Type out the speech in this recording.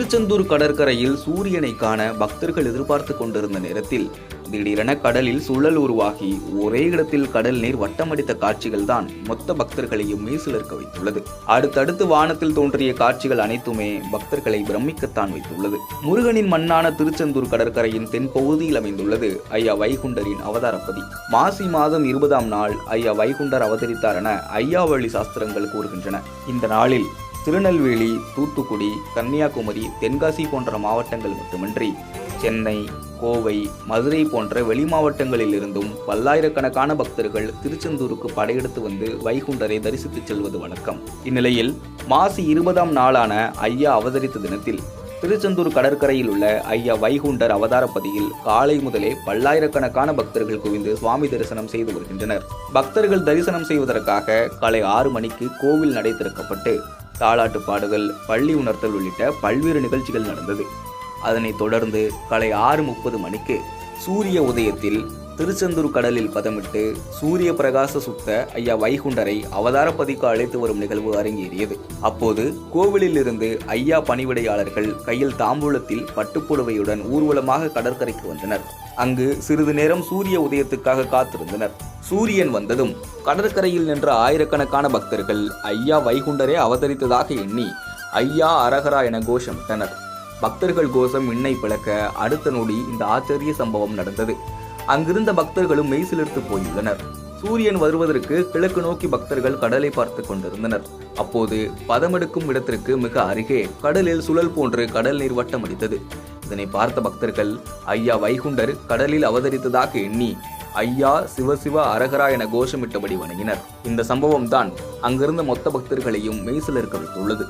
திருச்செந்தூர் கடற்கரையில் சூரியனை காண பக்தர்கள் எதிர்பார்த்து கொண்டிருந்த நேரத்தில் திடீரென கடலில் சுழல் உருவாகி ஒரே இடத்தில் கடல் நீர் வட்டமடித்த காட்சிகள் தான் மொத்த பக்தர்களையும் மெய்சிலிர்க்க வைத்துள்ளது. அடுத்தடுத்து வானத்தில் தோன்றிய காட்சிகள் அனைத்துமே பக்தர்களை பிரமிக்கத்தான் வைத்துள்ளது. முருகனின் மண்ணான திருச்செந்தூர் கடற்கரையின் தென்பகுதியில் அமைந்துள்ளது ஐயா வைகுண்டரின் அவதாரப்பதி. மாசி மாதம் 20ஆம் நாள் ஐயா வைகுண்டர் அவதரித்தார் என ஐயாவழி சாஸ்திரங்கள் கூறுகின்றன. இந்த நாளில் திருநெல்வேலி, தூத்துக்குடி, கன்னியாகுமரி, தென்காசி போன்ற மாவட்டங்கள் மட்டுமின்றி சென்னை, கோவை, மதுரை போன்ற வெளி மாவட்டங்களில் இருந்தும் பல்லாயிரக்கணக்கான பக்தர்கள் திருச்செந்தூருக்கு படையெடுத்து வந்து வைகுண்டரை தரிசித்து செல்வது வழக்கம். இந்நிலையில் மாசி 20ஆம் நாளான ஐயா அவதரித்த தினத்தில் திருச்செந்தூர் கடற்கரையில் உள்ள ஐயா வைகுண்டர் அவதாரப்பதியில் காலை முதலே பல்லாயிரக்கணக்கான பக்தர்கள் குவிந்து சுவாமி தரிசனம் செய்து வருகின்றனர். பக்தர்கள் தரிசனம் செய்வதற்காக காலை 6 மணிக்கு கோவில் நடை திறக்கப்பட்டு தாலாட்டு பாடுதல், பள்ளி உணர்த்தல் உள்ளிட்ட பல்வேறு நிகழ்ச்சிகள் நடந்தது. அதனைத் தொடர்ந்து காலை 6:30 மணிக்கு சூரிய உதயத்தில் திருச்செந்தூர் கடலில் பதமிட்டு சூரிய பிரகாச சுத்த ஐயா வைகுண்டரை அவதாரப்பதிக்கு அழைத்து வரும் நிகழ்வு அரங்கேறியது. அப்போது கோவிலில் இருந்து ஐயா பணிவிடையாளர்கள் கையில் தாம்பூலத்தில் பட்டுப்புடவையுடன் ஊர்வலமாக கடற்கரைக்கு வந்தனர். அங்கு சிறிது நேரம் சூரிய உதயத்துக்காக காத்திருந்தனர். சூரியன் வந்ததும் கடற்கரையில் நின்ற ஆயிரக்கணக்கான பக்தர்கள் ஐயா வைகுண்டரே அவதரித்ததாக எண்ணி ஐயா அரகரா என கோஷமிட்டனர். பக்தர்கள் கோஷம் விண்ணை பிளக்க அடுத்த நொடி இந்த ஆச்சரிய சம்பவம் நடந்தது. அங்கிருந்த பக்தர்களும் மெய்சிலிர்த்து போயுள்ளனர். சூரியன் வருவதற்கு கிழக்கு நோக்கி பக்தர்கள் கடலை பார்த்து கொண்டிருந்தனர். அப்போது பதமெடுக்கும் இடத்திற்கு மிக அருகே கடலில் சுழல் போன்று கடல் நீர் வட்டமடித்தது. இதனை பார்த்த பக்தர்கள் ஐயா வைகுண்டர் கடலில் அவதரித்ததாக எண்ணி ஐயா சிவசிவ அரகரா என கோஷமிட்டபடி வணங்கினர். இந்த சம்பவம் தான் அங்கிருந்த மொத்த பக்தர்களையும் மெய்சிலிர்க்க வைத்துள்ளது.